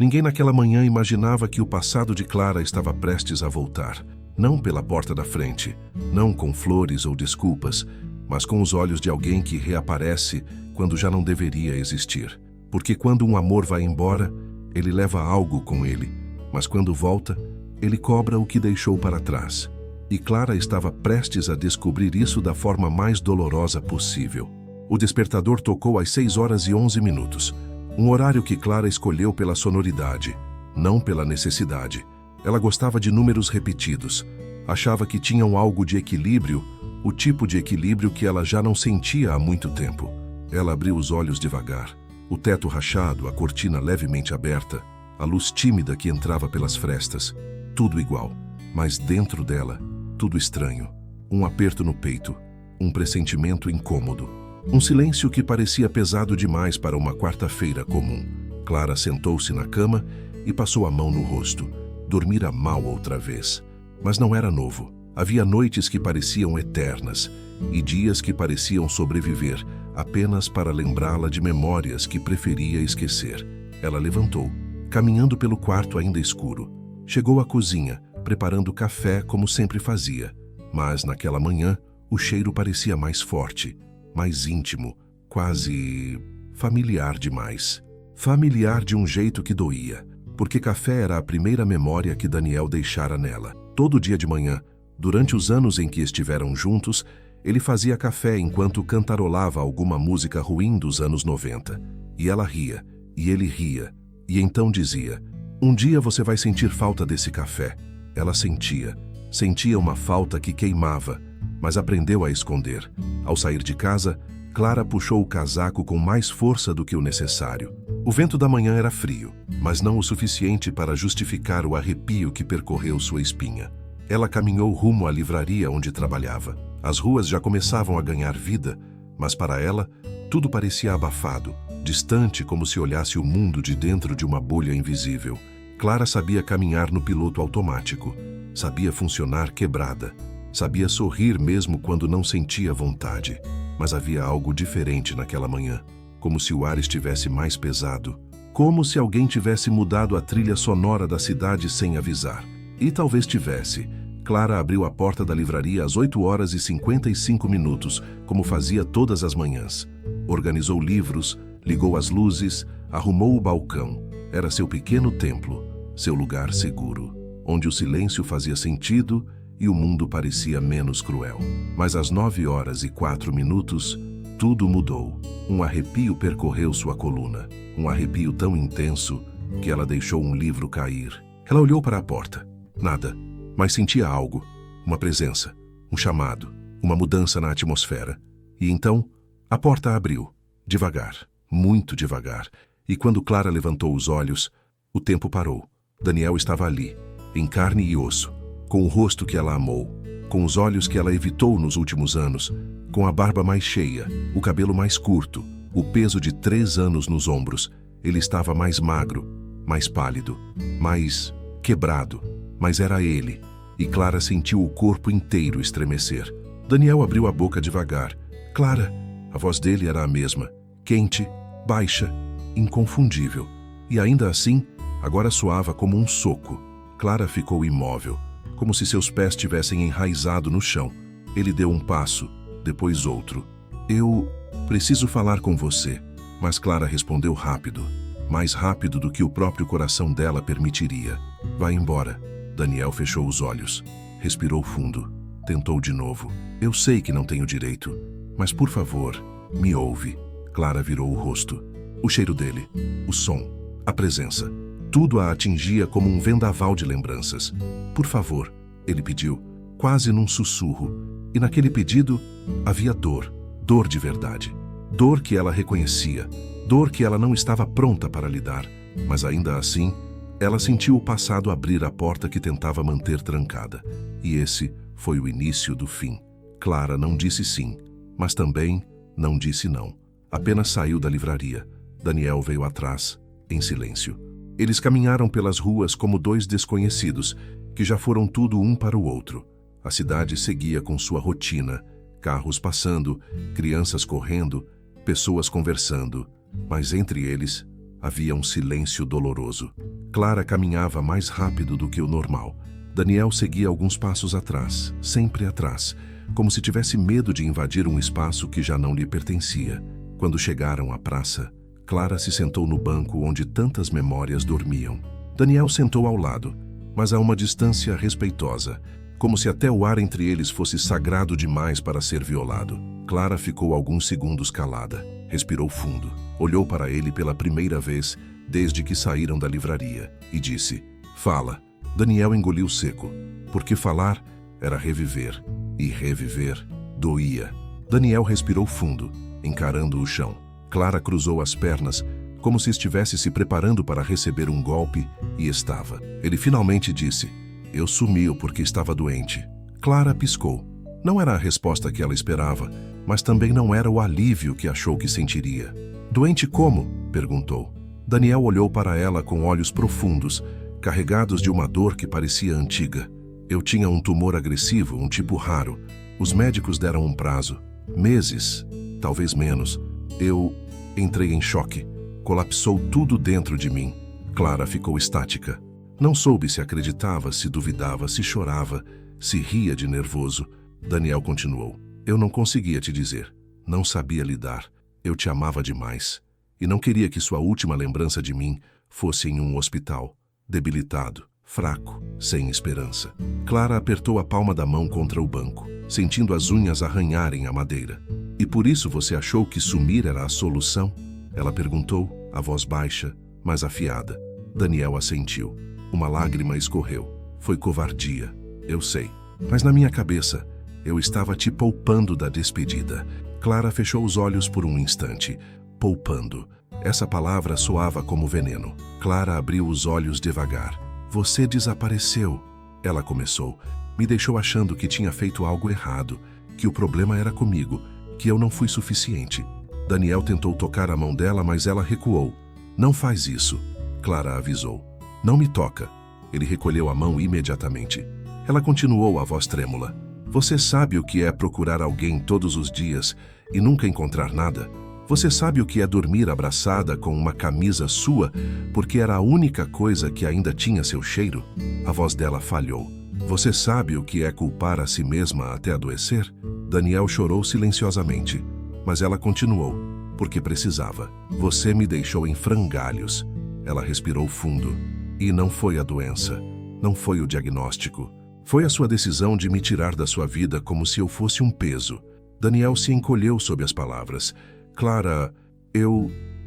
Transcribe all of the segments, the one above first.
Ninguém naquela manhã imaginava que o passado de Clara estava prestes a voltar. Não pela porta da frente, não com flores ou desculpas, mas com os olhos de alguém que reaparece quando já não deveria existir. Porque quando um amor vai embora, ele leva algo com ele, mas quando volta, ele cobra o que deixou para trás. E Clara estava prestes a descobrir isso da forma mais dolorosa possível. O despertador tocou às 6h11, um horário que Clara escolheu pela sonoridade, não pela necessidade. Ela gostava de números repetidos, achava que tinham algo de equilíbrio, o tipo de equilíbrio que ela já não sentia há muito tempo. Ela abriu os olhos devagar, o teto rachado, a cortina levemente aberta, a luz tímida que entrava pelas frestas, tudo igual, mas dentro dela, tudo estranho. Um aperto no peito, um pressentimento incômodo, um silêncio que parecia pesado demais para uma quarta-feira comum. Clara sentou-se na cama e passou a mão no rosto. Dormira mal outra vez. Mas não era novo. Havia noites que pareciam eternas e dias que pareciam sobreviver apenas para lembrá-la de memórias que preferia esquecer. Ela levantou, caminhando pelo quarto ainda escuro. Chegou à cozinha, preparando café como sempre fazia. Mas naquela manhã, o cheiro parecia mais forte, mais íntimo, quase familiar demais. Familiar de um jeito que doía, porque café era a primeira memória que Daniel deixara nela. Todo dia de manhã, durante os anos em que estiveram juntos, ele fazia café enquanto cantarolava alguma música ruim dos anos 90. E ela ria, e ele ria, e então dizia: "Um dia você vai sentir falta desse café." Ela sentia uma falta que queimava, mas aprendeu a esconder. Ao sair de casa, Clara puxou o casaco com mais força do que o necessário. O vento da manhã era frio, mas não o suficiente para justificar o arrepio que percorreu sua espinha. Ela caminhou rumo à livraria onde trabalhava. As ruas já começavam a ganhar vida, mas para ela, tudo parecia abafado, distante, como se olhasse o mundo de dentro de uma bolha invisível. Clara sabia caminhar no piloto automático, sabia funcionar quebrada, sabia sorrir mesmo quando não sentia vontade. Mas havia algo diferente naquela manhã, como se o ar estivesse mais pesado, como se alguém tivesse mudado a trilha sonora da cidade sem avisar. E talvez tivesse. Clara abriu a porta da livraria às 8h55, como fazia todas as manhãs. Organizou livros, ligou as luzes, arrumou o balcão. Era seu pequeno templo, seu lugar seguro, onde o silêncio fazia sentido e o mundo parecia menos cruel. Mas às 9h04, tudo mudou. Um arrepio percorreu sua coluna, um arrepio tão intenso que ela deixou um livro cair. Ela olhou para a porta. Nada, mas sentia algo, uma presença, um chamado, uma mudança na atmosfera. E então, a porta abriu, devagar, muito devagar, e quando Clara levantou os olhos, o tempo parou. Daniel estava ali, em carne e osso, com o rosto que ela amou, com os olhos que ela evitou nos últimos anos, com a barba mais cheia, o cabelo mais curto, o peso de 3 anos nos ombros. Ele estava mais magro, mais pálido, mais quebrado, mas era ele, e Clara sentiu o corpo inteiro estremecer. Daniel abriu a boca devagar. "Clara." A voz dele era a mesma, quente, baixa, inconfundível, e ainda assim, agora soava como um soco. Clara ficou imóvel, como se seus pés tivessem enraizado no chão. Ele deu um passo, depois outro. "Eu preciso falar com você." Mas Clara respondeu rápido, mais rápido do que o próprio coração dela permitiria. "Vai embora." Daniel fechou os olhos, respirou fundo, tentou de novo. "Eu sei que não tenho direito, mas por favor, me ouve." Clara virou o rosto. O cheiro dele, o som, a presença, tudo a atingia como um vendaval de lembranças. "Por favor," ele pediu, quase num sussurro. E naquele pedido havia dor, dor de verdade. Dor que ela reconhecia, dor que ela não estava pronta para lidar. Mas ainda assim, ela sentiu o passado abrir a porta que tentava manter trancada. E esse foi o início do fim. Clara não disse sim, mas também não disse não. Apenas saiu da livraria. Daniel veio atrás, em silêncio. Eles caminharam pelas ruas como dois desconhecidos, que já foram tudo um para o outro. A cidade seguia com sua rotina, carros passando, crianças correndo, pessoas conversando, mas entre eles Havia um silêncio doloroso. Clara caminhava mais rápido do que o normal. Daniel seguia alguns passos atrás, sempre atrás, como se tivesse medo de invadir um espaço que já não lhe pertencia. Quando chegaram à praça, Clara se sentou no banco onde tantas memórias dormiam. Daniel sentou ao lado, mas a uma distância respeitosa, como se até o ar entre eles fosse sagrado demais para ser violado. Clara ficou alguns segundos calada, respirou fundo, olhou para ele pela primeira vez desde que saíram da livraria e disse: "Fala." Daniel engoliu seco, porque falar era reviver, e reviver doía. Daniel respirou fundo, encarando o chão. Clara cruzou as pernas, como se estivesse se preparando para receber um golpe, e estava. Ele finalmente disse: "Eu sumi porque estava doente." Clara piscou. Não era a resposta que ela esperava, mas também não era o alívio que achou que sentiria. "Doente como?" perguntou. Daniel olhou para ela com olhos profundos, carregados de uma dor que parecia antiga. "Eu tinha um tumor agressivo, um tipo raro. Os médicos deram um prazo. Meses, talvez menos. Eu entrei em choque. Colapsou tudo dentro de mim." Clara ficou estática. Não soube se acreditava, se duvidava, se chorava, se ria de nervoso. Daniel continuou: "Eu não conseguia te dizer. Não sabia lidar. Eu te amava demais. E não queria que sua última lembrança de mim fosse em um hospital, debilitado, fraco, sem esperança." Clara apertou a palma da mão contra o banco, sentindo as unhas arranharem a madeira. "E por isso você achou que sumir era a solução?" ela perguntou, a voz baixa, mas afiada. Daniel assentiu. Uma lágrima escorreu. "Foi covardia, eu sei. Mas na minha cabeça, eu estava te poupando da despedida." Clara fechou os olhos por um instante. Poupando. Essa palavra soava como veneno. Clara abriu os olhos devagar. "Você desapareceu." Ela começou. "Me deixou achando que tinha feito algo errado, que o problema era comigo, que eu não fui suficiente." Daniel tentou tocar a mão dela, mas ela recuou. "Não faz isso." Clara avisou. "Não me toca." Ele recolheu a mão imediatamente. Ela continuou, a voz trêmula. "Você sabe o que é procurar alguém todos os dias e nunca encontrar nada? Você sabe o que é dormir abraçada com uma camisa sua porque era a única coisa que ainda tinha seu cheiro?" A voz dela falhou. "Você sabe o que é culpar a si mesma até adoecer?" Daniel chorou silenciosamente, mas ela continuou, porque precisava. "Você me deixou em frangalhos." Ela respirou fundo. "E não foi a doença, não foi o diagnóstico. Foi a sua decisão de me tirar da sua vida como se eu fosse um peso." Daniel se encolheu sob as palavras. "Clara,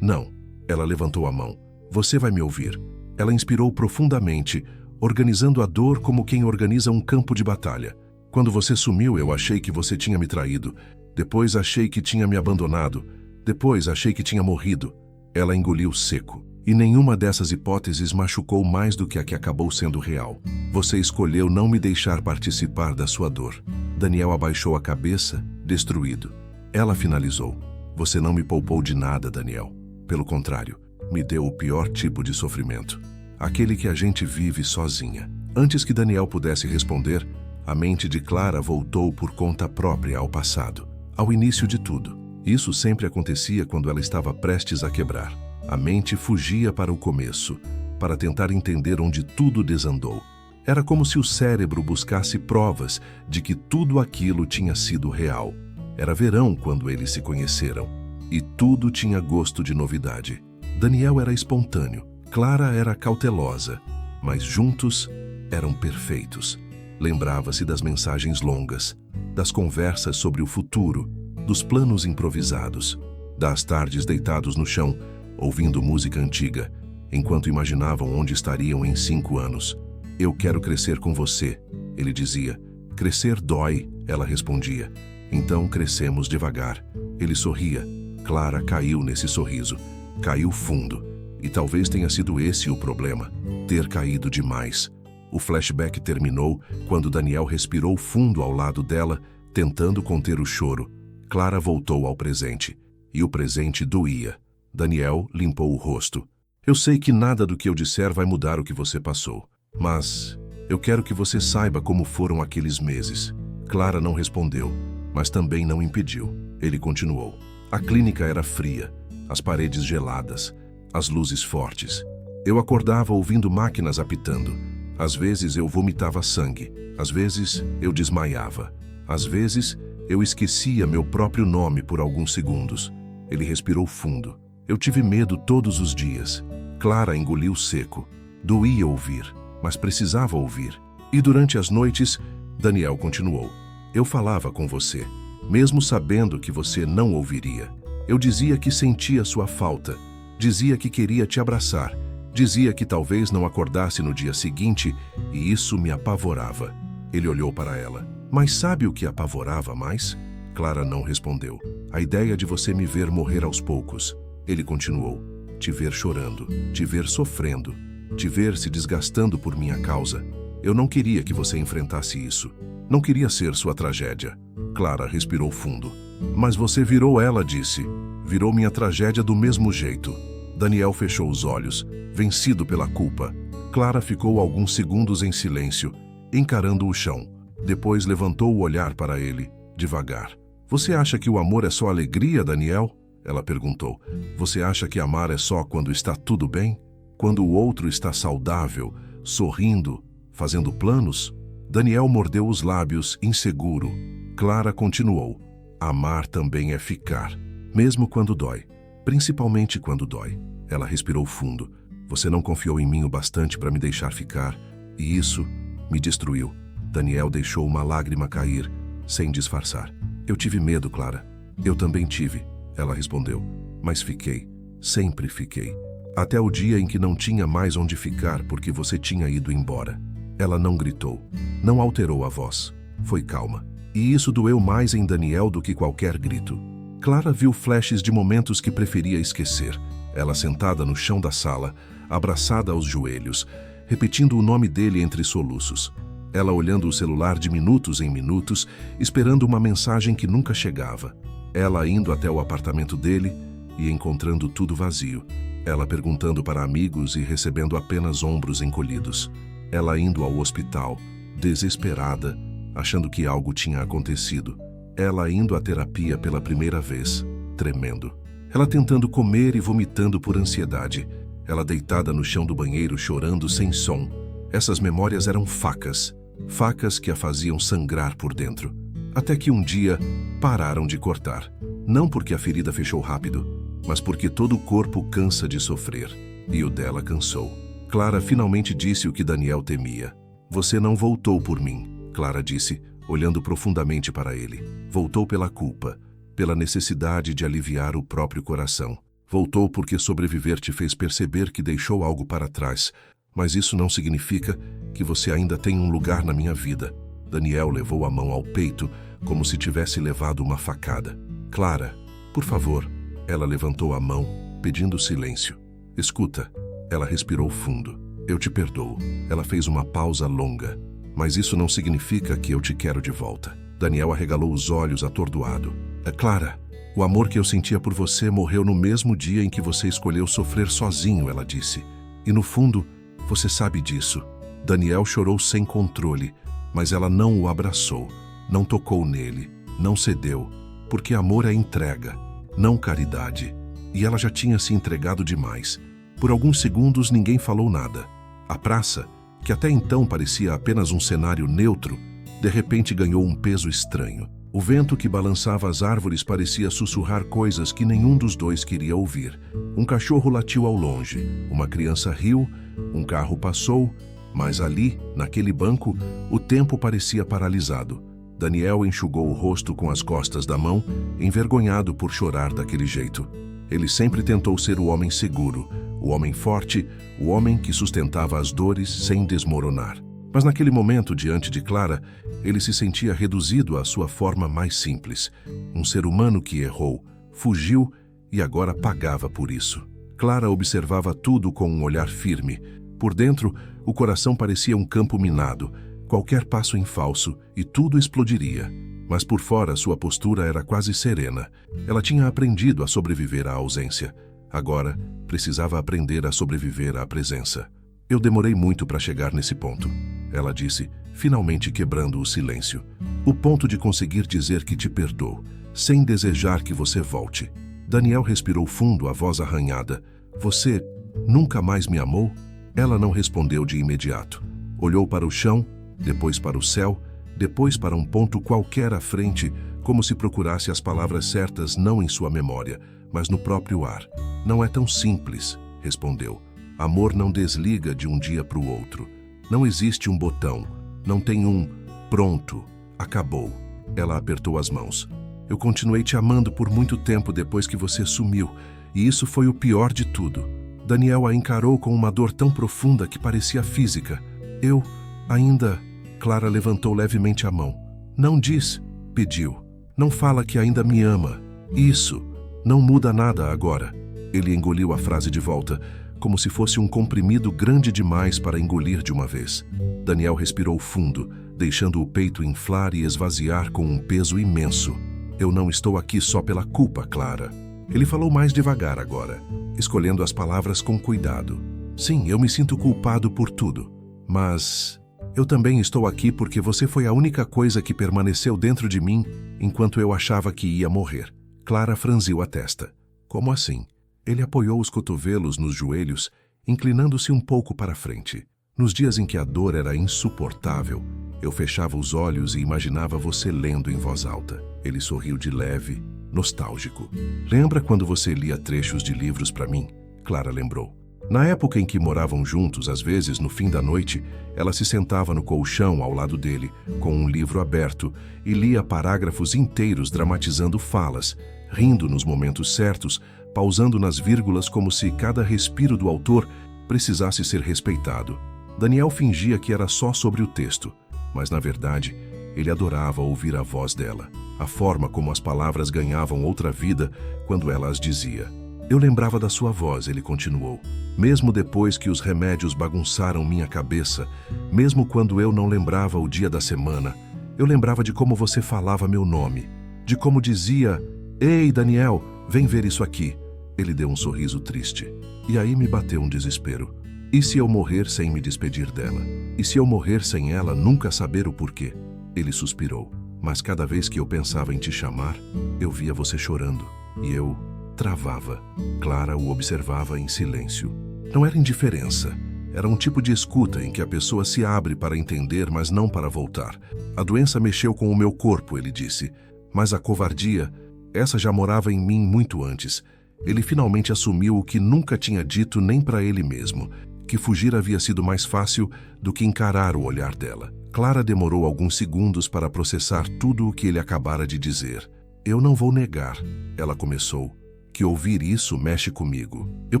Não." Ela levantou a mão. "Você vai me ouvir." Ela inspirou profundamente, organizando a dor como quem organiza um campo de batalha. "Quando você sumiu, eu achei que você tinha me traído. Depois achei que tinha me abandonado. Depois achei que tinha morrido." Ela engoliu seco. "E nenhuma dessas hipóteses machucou mais do que a que acabou sendo real. Você escolheu não me deixar participar da sua dor." Daniel abaixou a cabeça, destruído. Ela finalizou. "Você não me poupou de nada, Daniel. Pelo contrário, me deu o pior tipo de sofrimento. Aquele que a gente vive sozinha." Antes que Daniel pudesse responder, a mente de Clara voltou por conta própria ao passado, ao início de tudo. Isso sempre acontecia quando ela estava prestes a quebrar. A mente fugia para o começo, para tentar entender onde tudo desandou. Era como se o cérebro buscasse provas de que tudo aquilo tinha sido real. Era verão quando eles se conheceram, e tudo tinha gosto de novidade. Daniel era espontâneo, Clara era cautelosa, mas juntos eram perfeitos. Lembrava-se das mensagens longas, das conversas sobre o futuro, dos planos improvisados, das tardes deitados no chão, ouvindo música antiga, enquanto imaginavam onde estariam em 5 anos. "Eu quero crescer com você," ele dizia. "Crescer dói," ela respondia. "Então crescemos devagar." Ele sorria. Clara caiu nesse sorriso. Caiu fundo. E talvez tenha sido esse o problema, ter caído demais. O flashback terminou quando Daniel respirou fundo ao lado dela, tentando conter o choro. Clara voltou ao presente. E o presente doía. Daniel limpou o rosto. "Eu sei que nada do que eu disser vai mudar o que você passou. Mas eu quero que você saiba como foram aqueles meses." Clara não respondeu, mas também não impediu. Ele continuou. A clínica era fria, as paredes geladas. as luzes fortes. Eu acordava ouvindo máquinas apitando. Às vezes eu vomitava sangue. Às vezes eu desmaiava. Às vezes eu esquecia meu próprio nome por alguns segundos. Ele respirou fundo. Eu tive medo todos os dias. Clara engoliu seco. Doía ouvir, mas precisava ouvir. E durante as noites, Daniel continuou. Eu falava com você, mesmo sabendo que você não ouviria. Eu dizia que sentia sua falta. Dizia que queria te abraçar. Dizia que talvez não acordasse no dia seguinte, e isso me apavorava. Ele olhou para ela. Mas sabe o que apavorava mais? Clara não respondeu. A ideia de você me ver morrer aos poucos. Ele continuou. Te ver chorando, te ver sofrendo, te ver se desgastando por minha causa. Eu não queria que você enfrentasse isso. Não queria ser sua tragédia. Clara respirou fundo. Mas você virou ela, disse. Virou minha tragédia do mesmo jeito. Daniel fechou os olhos, vencido pela culpa. Clara ficou alguns segundos em silêncio, encarando o chão. Depois levantou o olhar para ele, devagar. Você acha que o amor é só alegria, Daniel? Ela perguntou. Você acha que amar é só quando está tudo bem? Quando o outro está saudável, sorrindo, fazendo planos? Daniel mordeu os lábios, inseguro. Clara continuou. Amar também é ficar, mesmo quando dói. Principalmente quando dói. Ela respirou fundo. Você não confiou em mim o bastante para me deixar ficar, e isso me destruiu. Daniel deixou uma lágrima cair, sem disfarçar. Eu tive medo, Clara. Eu também tive, ela respondeu. Mas fiquei. Sempre fiquei. Até o dia em que não tinha mais onde ficar porque você tinha ido embora. Ela não gritou. Não alterou a voz. Foi calma. E isso doeu mais em Daniel do que qualquer grito. Clara viu flashes de momentos que preferia esquecer. Ela sentada no chão da sala, abraçada aos joelhos, repetindo o nome dele entre soluços. Ela olhando o celular de minutos em minutos, esperando uma mensagem que nunca chegava. Ela indo até o apartamento dele e encontrando tudo vazio. Ela perguntando para amigos e recebendo apenas ombros encolhidos. Ela indo ao hospital, desesperada, achando que algo tinha acontecido. Ela indo à terapia pela primeira vez, tremendo. Ela tentando comer e vomitando por ansiedade. Ela deitada no chão do banheiro chorando sem som. Essas memórias eram facas. Facas que a faziam sangrar por dentro. Até que um dia, pararam de cortar. Não porque a ferida fechou rápido, mas porque todo o corpo cansa de sofrer. E o dela cansou. Clara finalmente disse o que Daniel temia. Você não voltou por mim, Clara disse, olhando profundamente para ele. Voltou pela culpa, pela necessidade de aliviar o próprio coração. Voltou porque sobreviver te fez perceber que deixou algo para trás. Mas isso não significa que você ainda tem um lugar na minha vida. Daniel levou a mão ao peito, como se tivesse levado uma facada. Clara, por favor. Ela levantou a mão, pedindo silêncio. Escuta. Ela respirou fundo. Eu te perdoo. Ela fez uma pausa longa. Mas isso não significa que eu te quero de volta. Daniel arregalou os olhos atordoado. Clara, o amor que eu sentia por você morreu no mesmo dia em que você escolheu sofrer sozinho, ela disse. E no fundo, você sabe disso. Daniel chorou sem controle, mas ela não o abraçou, não tocou nele, não cedeu, porque amor é entrega, não caridade. E ela já tinha se entregado demais. Por alguns segundos ninguém falou nada. A praça, que até então parecia apenas um cenário neutro, de repente ganhou um peso estranho. O vento que balançava as árvores parecia sussurrar coisas que nenhum dos dois queria ouvir. Um cachorro latiu ao longe, uma criança riu, um carro passou, mas ali, naquele banco, o tempo parecia paralisado. Daniel enxugou o rosto com as costas da mão, envergonhado por chorar daquele jeito. Ele sempre tentou ser o homem seguro, o homem forte, o homem que sustentava as dores sem desmoronar. Mas naquele momento, diante de Clara, ele se sentia reduzido à sua forma mais simples. Um ser humano que errou, fugiu e agora pagava por isso. Clara observava tudo com um olhar firme. Por dentro, o coração parecia um campo minado. Qualquer passo em falso e tudo explodiria. Mas por fora, sua postura era quase serena. Ela tinha aprendido a sobreviver à ausência. Agora, precisava aprender a sobreviver à presença. Eu demorei muito para chegar nesse ponto, ela disse, finalmente quebrando o silêncio. O ponto de conseguir dizer que te perdoo, sem desejar que você volte. Daniel respirou fundo, a voz arranhada. Você nunca mais me amou? Ela não respondeu de imediato. Olhou para o chão, depois para o céu, depois para um ponto qualquer à frente, como se procurasse as palavras certas não em sua memória, mas no próprio ar. Não é tão simples, respondeu. Amor não desliga de um dia para o outro. Não existe um botão, não tem um pronto, acabou. Ela apertou as mãos. Eu continuei te amando por muito tempo depois que você sumiu, e isso foi o pior de tudo. Daniel a encarou com uma dor tão profunda que parecia física. Eu ainda... Clara levantou levemente a mão. Não diz, pediu. Não fala que ainda me ama. Isso não muda nada agora. Ele engoliu a frase de volta, como se fosse um comprimido grande demais para engolir de uma vez. Daniel respirou fundo, deixando o peito inflar e esvaziar com um peso imenso. Eu não estou aqui só pela culpa, Clara. Ele falou mais devagar agora, escolhendo as palavras com cuidado. Sim, eu me sinto culpado por tudo, mas eu também estou aqui porque você foi a única coisa que permaneceu dentro de mim enquanto eu achava que ia morrer. Clara franziu a testa. Como assim? Ele apoiou os cotovelos nos joelhos, inclinando-se um pouco para frente. Nos dias em que a dor era insuportável, eu fechava os olhos e imaginava você lendo em voz alta. Ele sorriu de leve, nostálgico. Lembra quando você lia trechos de livros para mim? Clara lembrou. Na época em que moravam juntos, às vezes, no fim da noite, ela se sentava no colchão ao lado dele, com um livro aberto, e lia parágrafos inteiros dramatizando falas, rindo nos momentos certos, pausando nas vírgulas como se cada respiro do autor precisasse ser respeitado. Daniel fingia que era só sobre o texto, mas, na verdade, ele adorava ouvir a voz dela, a forma como as palavras ganhavam outra vida quando ela as dizia. Eu lembrava da sua voz, ele continuou. Mesmo depois que os remédios bagunçaram minha cabeça, mesmo quando eu não lembrava o dia da semana, eu lembrava de como você falava meu nome, de como dizia, Ei, Daniel, vem ver isso aqui. Ele deu um sorriso triste. E aí me bateu um desespero. E se eu morrer sem me despedir dela? E se eu morrer sem ela nunca saber o porquê? Ele suspirou. Mas cada vez que eu pensava em te chamar, eu via você chorando. E eu travava. Clara o observava em silêncio. Não era indiferença. Era um tipo de escuta em que a pessoa se abre para entender, mas não para voltar. A doença mexeu com o meu corpo, ele disse. Mas a covardia, essa já morava em mim muito antes. Ele finalmente assumiu o que nunca tinha dito nem para ele mesmo, que fugir havia sido mais fácil do que encarar o olhar dela. Clara demorou alguns segundos para processar tudo o que ele acabara de dizer. Eu não vou negar, ela começou, que ouvir isso mexe comigo. Eu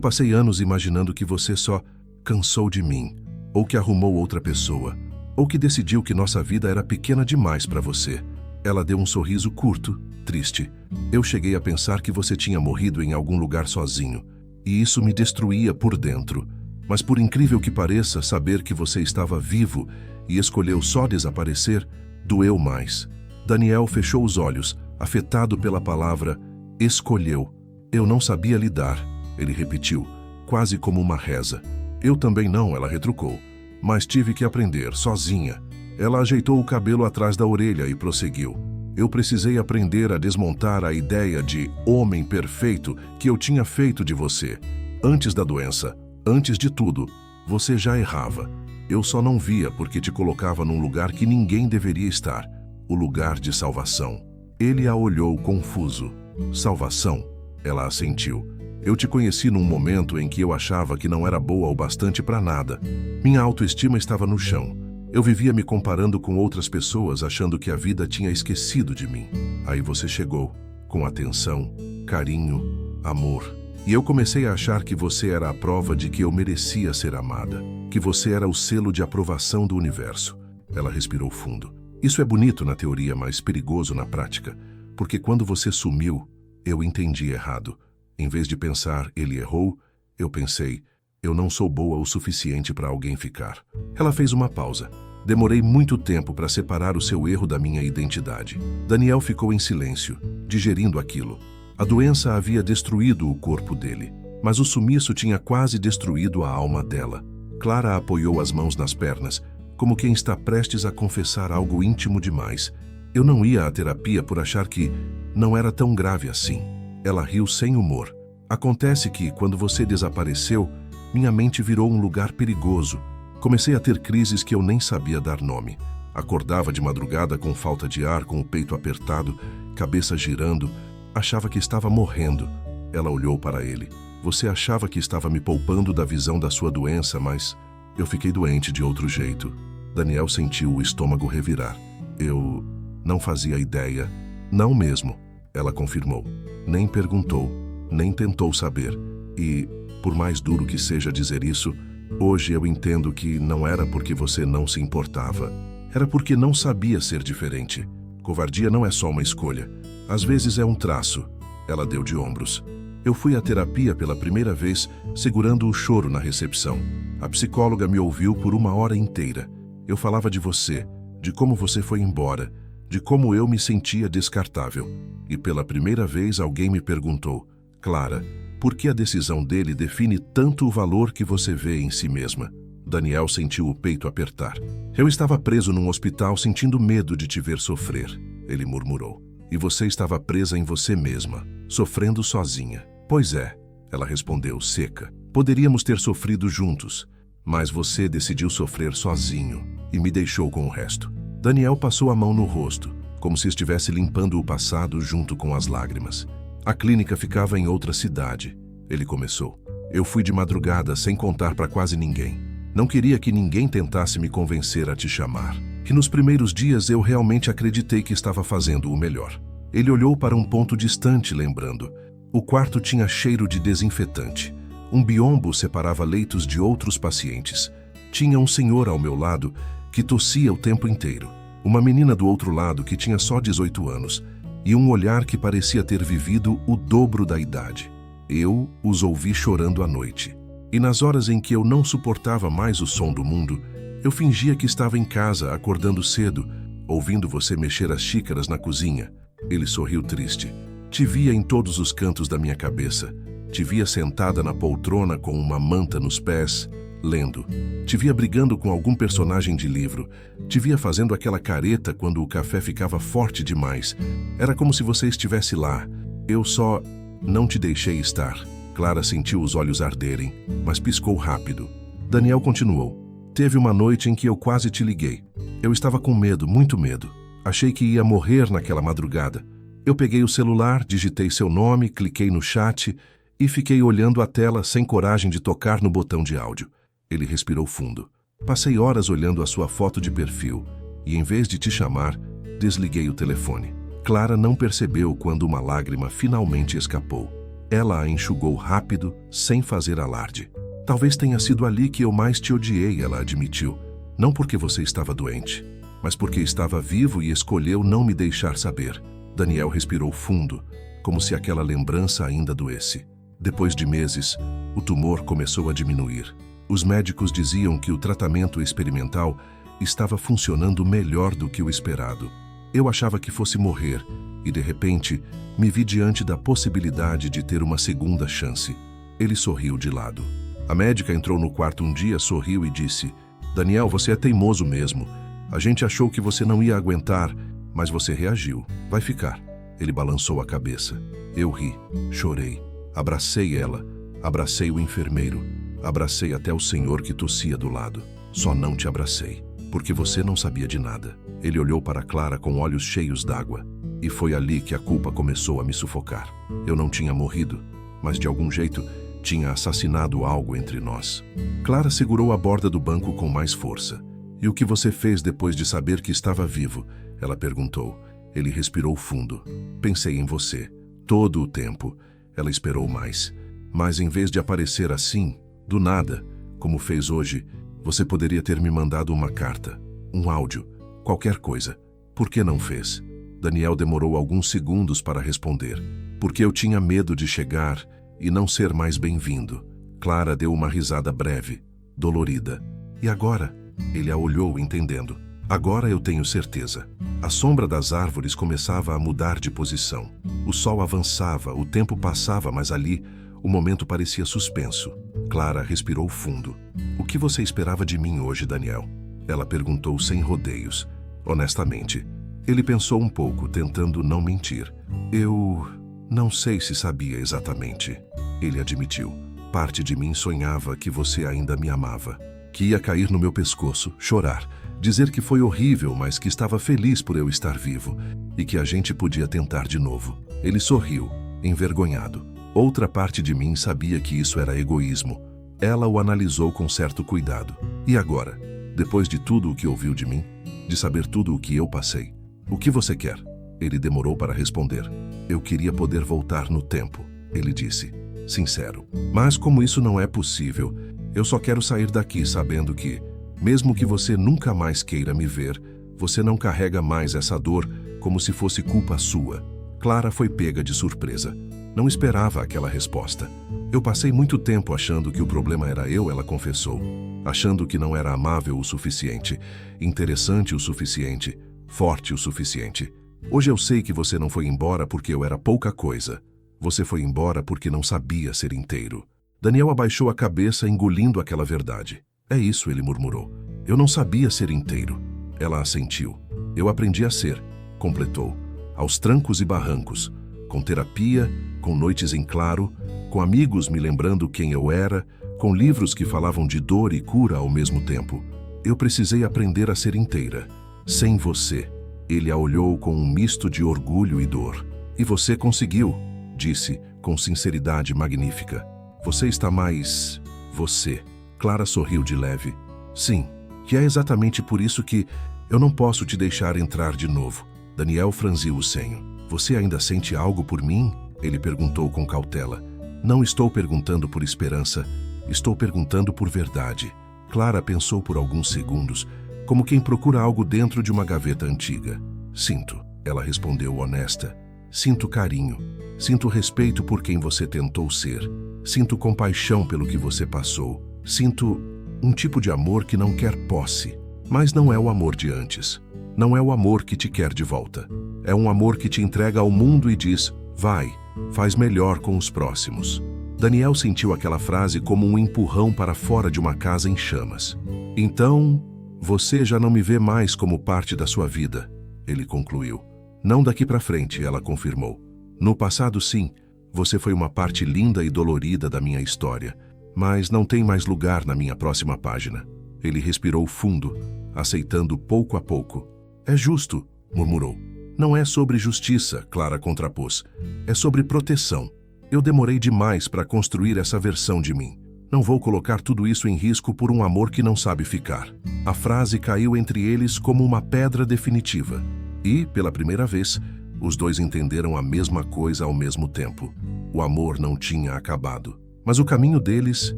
passei anos imaginando que você só cansou de mim, ou que arrumou outra pessoa, ou que decidiu que nossa vida era pequena demais para você. Ela deu um sorriso curto, triste. Eu cheguei a pensar que você tinha morrido em algum lugar sozinho, e isso me destruía por dentro. Mas por incrível que pareça, saber que você estava vivo e escolheu só desaparecer, doeu mais. Daniel fechou os olhos, afetado pela palavra escolheu. Eu não sabia lidar, ele repetiu, quase como uma reza. Eu também não, ela retrucou, mas tive que aprender, sozinha. Ela ajeitou o cabelo atrás da orelha e prosseguiu. Eu precisei aprender a desmontar a ideia de homem perfeito que eu tinha feito de você. Antes da doença, antes de tudo, você já errava. Eu só não via porque te colocava num lugar que ninguém deveria estar. O lugar de salvação. Ele a olhou confuso. Salvação? Ela assentiu. Eu te conheci num momento em que eu achava que não era boa o bastante para nada. Minha autoestima estava no chão. Eu vivia me comparando com outras pessoas, achando que a vida tinha esquecido de mim. Aí você chegou, com atenção, carinho, amor. E eu comecei a achar que você era a prova de que eu merecia ser amada, que você era o selo de aprovação do universo. Ela respirou fundo. Isso é bonito na teoria, mas perigoso na prática, porque quando você sumiu, eu entendi errado. Em vez de pensar, ele errou, eu pensei, eu não sou boa o suficiente para alguém ficar. Ela fez uma pausa. Demorei muito tempo para separar o seu erro da minha identidade. Daniel ficou em silêncio, digerindo aquilo. A doença havia destruído o corpo dele, mas o sumiço tinha quase destruído a alma dela. Clara apoiou as mãos nas pernas, como quem está prestes a confessar algo íntimo demais. Eu não ia à terapia por achar que não era tão grave assim. Ela riu sem humor. Acontece que, quando você desapareceu, minha mente virou um lugar perigoso. Comecei a ter crises que eu nem sabia dar nome. Acordava de madrugada com falta de ar, com o peito apertado, cabeça girando. Achava que estava morrendo. Ela olhou para ele. Você achava que estava me poupando da visão da sua doença, mas eu fiquei doente de outro jeito. Daniel sentiu o estômago revirar. Eu não fazia ideia. Não mesmo, ela confirmou. Nem perguntou, nem tentou saber. E, por mais duro que seja dizer isso, hoje eu entendo que não era porque você não se importava. Era porque não sabia ser diferente. Covardia não é só uma escolha. Às vezes é um traço. Ela deu de ombros. Eu fui à terapia pela primeira vez, segurando o choro na recepção. A psicóloga me ouviu por 1 hora inteira. Eu falava de você, de como você foi embora, de como eu me sentia descartável. E pela primeira vez alguém me perguntou, Clara, por que a decisão dele define tanto o valor que você vê em si mesma? Daniel sentiu o peito apertar. Eu estava preso num hospital sentindo medo de te ver sofrer, ele murmurou. E você estava presa em você mesma, sofrendo sozinha. Pois é, ela respondeu seca. Poderíamos ter sofrido juntos, mas você decidiu sofrer sozinho e me deixou com o resto. Daniel passou a mão no rosto, como se estivesse limpando o passado junto com as lágrimas. A clínica ficava em outra cidade. Ele começou. Eu fui de madrugada sem contar para quase ninguém. Não queria que ninguém tentasse me convencer a te chamar. E nos primeiros dias eu realmente acreditei que estava fazendo o melhor. Ele olhou para um ponto distante, lembrando. O quarto tinha cheiro de desinfetante. Um biombo separava leitos de outros pacientes. Tinha um senhor ao meu lado que tossia o tempo inteiro. Uma menina do outro lado que tinha só 18 anos. E um olhar que parecia ter vivido o dobro da idade. Eu os ouvi chorando à noite. E nas horas em que eu não suportava mais o som do mundo, eu fingia que estava em casa, acordando cedo, ouvindo você mexer as xícaras na cozinha. Ele sorriu triste. Te via em todos os cantos da minha cabeça. Te via sentada na poltrona com uma manta nos pés, lendo. Te via brigando com algum personagem de livro. Te via fazendo aquela careta quando o café ficava forte demais. Era como se você estivesse lá. Eu só não te deixei estar. Clara sentiu os olhos arderem, mas piscou rápido. Daniel continuou. Teve uma noite em que eu quase te liguei. Eu estava com medo, muito medo. Achei que ia morrer naquela madrugada. Eu peguei o celular, digitei seu nome, cliquei no chat e fiquei olhando a tela sem coragem de tocar no botão de áudio. Ele respirou fundo. Passei horas olhando a sua foto de perfil e, em vez de te chamar, desliguei o telefone. Clara não percebeu quando uma lágrima finalmente escapou. Ela a enxugou rápido, sem fazer alarde. Talvez tenha sido ali que eu mais te odiei, ela admitiu. Não porque você estava doente, mas porque estava vivo e escolheu não me deixar saber. Daniel respirou fundo, como se aquela lembrança ainda doesse. Depois de meses, o tumor começou a diminuir. Os médicos diziam que o tratamento experimental estava funcionando melhor do que o esperado. Eu achava que fosse morrer e, de repente, me vi diante da possibilidade de ter uma segunda chance. Ele sorriu de lado. A médica entrou no quarto um dia, sorriu e disse: Daniel, você é teimoso mesmo. A gente achou que você não ia aguentar, mas você reagiu. Vai ficar. Ele balançou a cabeça. Eu ri, chorei. Abracei ela, abracei o enfermeiro, abracei até o senhor que tossia do lado. Só não te abracei, porque você não sabia de nada. Ele olhou para Clara com olhos cheios d'água. E foi ali que a culpa começou a me sufocar. Eu não tinha morrido, mas de algum jeito tinha assassinado algo entre nós. Clara segurou a borda do banco com mais força. E o que você fez depois de saber que estava vivo? Ela perguntou. Ele respirou fundo. Pensei em você. Todo o tempo. Ela esperou mais. Mas em vez de aparecer assim, do nada, como fez hoje, você poderia ter me mandado uma carta, um áudio, qualquer coisa. Por que não fez? Daniel demorou alguns segundos para responder. Porque eu tinha medo de chegar e não ser mais bem-vindo. Clara deu uma risada breve, dolorida. E agora? Ele a olhou, entendendo. Agora eu tenho certeza. A sombra das árvores começava a mudar de posição. O sol avançava, o tempo passava, mas ali o momento parecia suspenso. Clara respirou fundo. O que você esperava de mim hoje, Daniel? Ela perguntou sem rodeios. Honestamente. Ele pensou um pouco, tentando não mentir. Eu não sei se sabia exatamente. Ele admitiu. Parte de mim sonhava que você ainda me amava, que ia cair no meu pescoço, chorar, dizer que foi horrível, mas que estava feliz por eu estar vivo e que a gente podia tentar de novo. Ele sorriu, envergonhado. Outra parte de mim sabia que isso era egoísmo. Ela o analisou com certo cuidado. E agora, depois de tudo o que ouviu de mim, de saber tudo o que eu passei, o que você quer? Ele demorou para responder. Eu queria poder voltar no tempo, ele disse, sincero. Mas como isso não é possível, eu só quero sair daqui sabendo que, mesmo que você nunca mais queira me ver, você não carrega mais essa dor como se fosse culpa sua. Clara foi pega de surpresa. Não esperava aquela resposta. Eu passei muito tempo achando que o problema era eu, ela confessou. Achando que não era amável o suficiente, interessante o suficiente, forte o suficiente. Hoje eu sei que você não foi embora porque eu era pouca coisa. Você foi embora porque não sabia ser inteiro. Daniel abaixou a cabeça, engolindo aquela verdade. É isso, ele murmurou. Eu não sabia ser inteiro. Ela assentiu. Eu aprendi a ser, completou. Aos trancos e barrancos. Com terapia, com noites em claro, com amigos me lembrando quem eu era, com livros que falavam de dor e cura ao mesmo tempo. Eu precisei aprender a ser inteira. Sem você. Ele a olhou com um misto de orgulho e dor. E você conseguiu, disse, com sinceridade magnífica. Você está mais... você. Clara sorriu de leve. Sim, que é exatamente por isso que eu não posso te deixar entrar de novo. Daniel franziu o senho. Você ainda sente algo por mim? Ele perguntou com cautela. Não estou perguntando por esperança, estou perguntando por verdade. Clara pensou por alguns segundos, como quem procura algo dentro de uma gaveta antiga. Sinto, ela respondeu honesta. Sinto carinho. Sinto respeito por quem você tentou ser. Sinto compaixão pelo que você passou. Sinto um tipo de amor que não quer posse. Mas não é o amor de antes. Não é o amor que te quer de volta. É um amor que te entrega ao mundo e diz, vai, faz melhor com os próximos. Daniel sentiu aquela frase como um empurrão para fora de uma casa em chamas. Então, você já não me vê mais como parte da sua vida, ele concluiu. Não daqui para frente, ela confirmou. No passado, sim, você foi uma parte linda e dolorida da minha história, mas não tem mais lugar na minha próxima página. Ele respirou fundo, aceitando pouco a pouco. É justo, murmurou. Não é sobre justiça, Clara contrapôs. É sobre proteção. Eu demorei demais para construir essa versão de mim. Não vou colocar tudo isso em risco por um amor que não sabe ficar. A frase caiu entre eles como uma pedra definitiva. E, pela primeira vez, os dois entenderam a mesma coisa ao mesmo tempo. O amor não tinha acabado. Mas o caminho deles,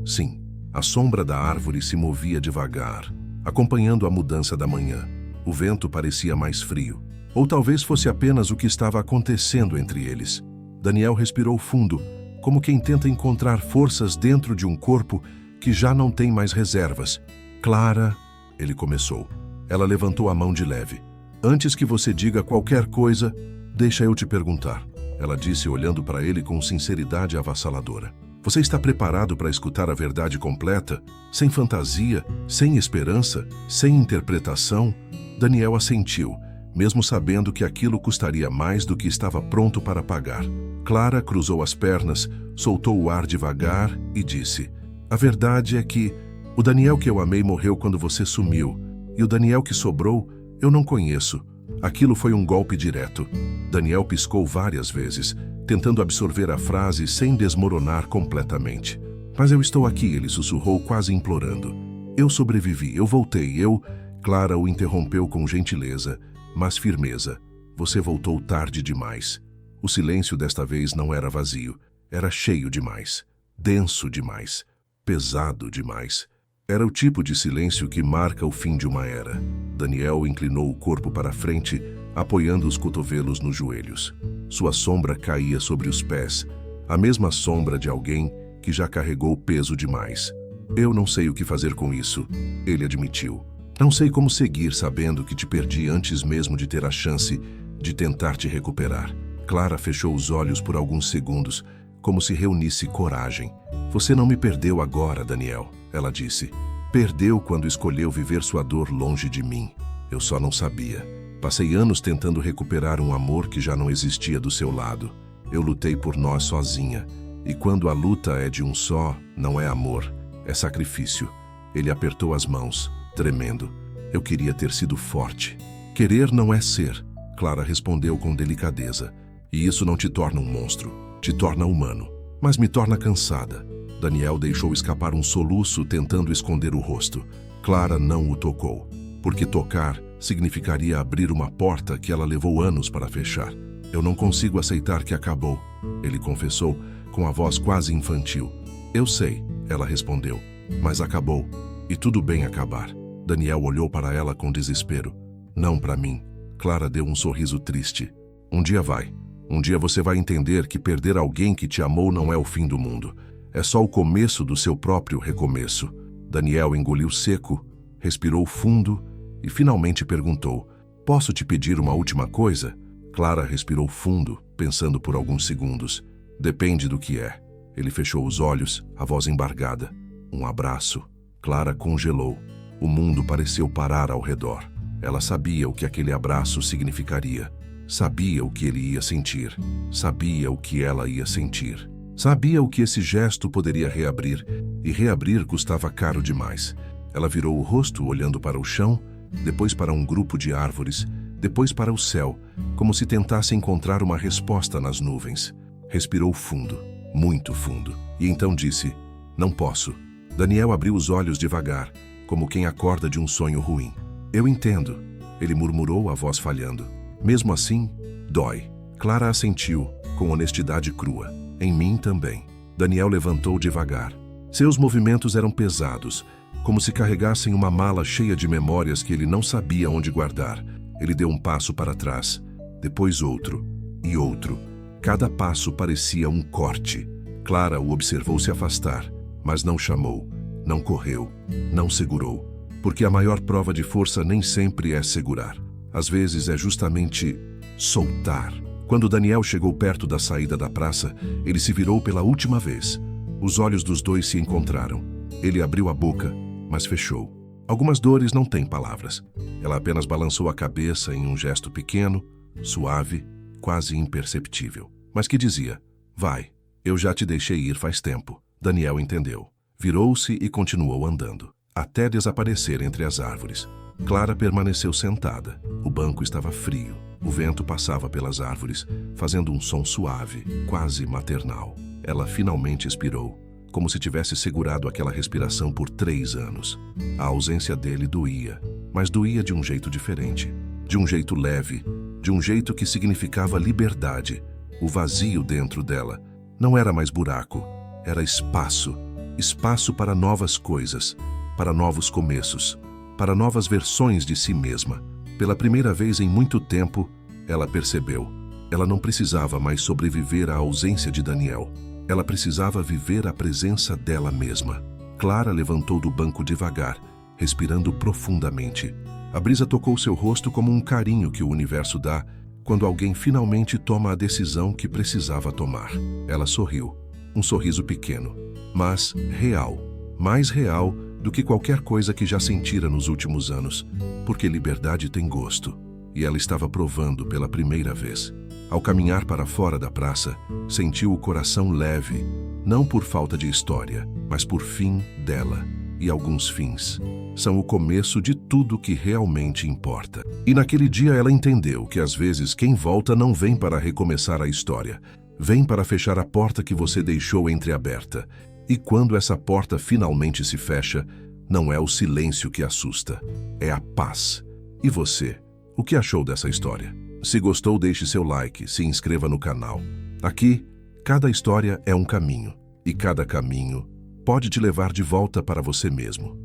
sim. A sombra da árvore se movia devagar, acompanhando a mudança da manhã. O vento parecia mais frio. Ou talvez fosse apenas o que estava acontecendo entre eles. Daniel respirou fundo, como quem tenta encontrar forças dentro de um corpo que já não tem mais reservas. Clara, ele começou. Ela levantou a mão de leve. Antes que você diga qualquer coisa, deixa eu te perguntar. Ela disse olhando para ele com sinceridade avassaladora. Você está preparado para escutar a verdade completa, sem fantasia, sem esperança, sem interpretação? Daniel assentiu, mesmo sabendo que aquilo custaria mais do que estava pronto para pagar. Clara cruzou as pernas, soltou o ar devagar e disse: a verdade é que o Daniel que eu amei morreu quando você sumiu, e o Daniel que sobrou eu não conheço. Aquilo foi um golpe direto. Daniel piscou várias vezes, tentando absorver a frase sem desmoronar completamente. Mas eu estou aqui, ele sussurrou, quase implorando. Eu sobrevivi, eu voltei, eu... Clara o interrompeu com gentileza, mas firmeza. Você voltou tarde demais. O silêncio desta vez não era vazio, era cheio demais, denso demais, pesado demais. Era o tipo de silêncio que marca o fim de uma era. Daniel inclinou o corpo para frente, apoiando os cotovelos nos joelhos. Sua sombra caía sobre os pés, a mesma sombra de alguém que já carregou peso demais. Eu não sei o que fazer com isso, ele admitiu. Não sei como seguir sabendo que te perdi antes mesmo de ter a chance de tentar te recuperar. Clara fechou os olhos por alguns segundos, como se reunisse coragem. Você não me perdeu agora, Daniel, ela disse. Perdeu quando escolheu viver sua dor longe de mim. Eu só não sabia. Passei anos tentando recuperar um amor que já não existia do seu lado. Eu lutei por nós sozinha. E quando a luta é de um só, não é amor, é sacrifício. Ele apertou as mãos, tremendo. Eu queria ter sido forte. Querer não é ser, Clara respondeu com delicadeza. E isso não te torna um monstro, te torna humano. Mas me torna cansada. Daniel deixou escapar um soluço tentando esconder o rosto. Clara não o tocou, porque tocar significaria abrir uma porta que ela levou anos para fechar. Eu não consigo aceitar que acabou, ele confessou com a voz quase infantil. Eu sei, ela respondeu, mas acabou. E tudo bem acabar. Daniel olhou para ela com desespero. Não para mim. Clara deu um sorriso triste. Um dia vai. Um dia você vai entender que perder alguém que te amou não é o fim do mundo. É só o começo do seu próprio recomeço. Daniel engoliu seco, respirou fundo e finalmente perguntou: posso te pedir uma última coisa? Clara respirou fundo, pensando por alguns segundos. Depende do que é. Ele fechou os olhos, a voz embargada. Um abraço. Clara congelou. O mundo pareceu parar ao redor. Ela sabia o que aquele abraço significaria. Sabia o que ele ia sentir. Sabia o que ela ia sentir. Sabia o que esse gesto poderia reabrir, e reabrir custava caro demais. Ela virou o rosto olhando para o chão, depois para um grupo de árvores, depois para o céu, como se tentasse encontrar uma resposta nas nuvens. Respirou fundo, muito fundo, e então disse: não posso. Daniel abriu os olhos devagar, como quem acorda de um sonho ruim. Eu entendo, ele murmurou, a voz falhando. Mesmo assim, dói. Clara assentiu, com honestidade crua. Em mim também. Daniel levantou devagar. Seus movimentos eram pesados, como se carregassem uma mala cheia de memórias que ele não sabia onde guardar. Ele deu um passo para trás, depois outro e outro. Cada passo parecia um corte. Clara o observou se afastar, mas não chamou, não correu, não segurou. Porque a maior prova de força nem sempre é segurar. Às vezes é justamente soltar. Quando Daniel chegou perto da saída da praça, ele se virou pela última vez. Os olhos dos dois se encontraram. Ele abriu a boca, mas fechou. Algumas dores não têm palavras. Ela apenas balançou a cabeça em um gesto pequeno, suave, quase imperceptível, mas que dizia: vai, eu já te deixei ir faz tempo. Daniel entendeu. Virou-se e continuou andando, até desaparecer entre as árvores. Clara permaneceu sentada. O banco estava frio. O vento passava pelas árvores, fazendo um som suave, quase maternal. Ela finalmente expirou, como se tivesse segurado aquela respiração por 3 anos. A ausência dele doía, mas doía de um jeito diferente. De um jeito leve, de um jeito que significava liberdade. O vazio dentro dela não era mais buraco, era espaço. Espaço para novas coisas, para novos começos, para novas versões de si mesma. Pela primeira vez em muito tempo, ela percebeu. Ela não precisava mais sobreviver à ausência de Daniel. Ela precisava viver a presença dela mesma. Clara levantou do banco devagar, respirando profundamente. A brisa tocou seu rosto como um carinho que o universo dá quando alguém finalmente toma a decisão que precisava tomar. Ela sorriu. Um sorriso pequeno, mas real. Mais real do que qualquer coisa que já sentira nos últimos anos, porque liberdade tem gosto, e ela estava provando pela primeira vez. Ao caminhar para fora da praça, sentiu o coração leve, não por falta de história, mas por fim dela. E alguns fins são o começo de tudo que realmente importa. E naquele dia ela entendeu que às vezes quem volta não vem para recomeçar a história, vem para fechar a porta que você deixou entreaberta. E quando essa porta finalmente se fecha, não é o silêncio que assusta, é a paz. E você, o que achou dessa história? Se gostou, deixe seu like, se inscreva no canal. Aqui, cada história é um caminho, e cada caminho pode te levar de volta para você mesmo.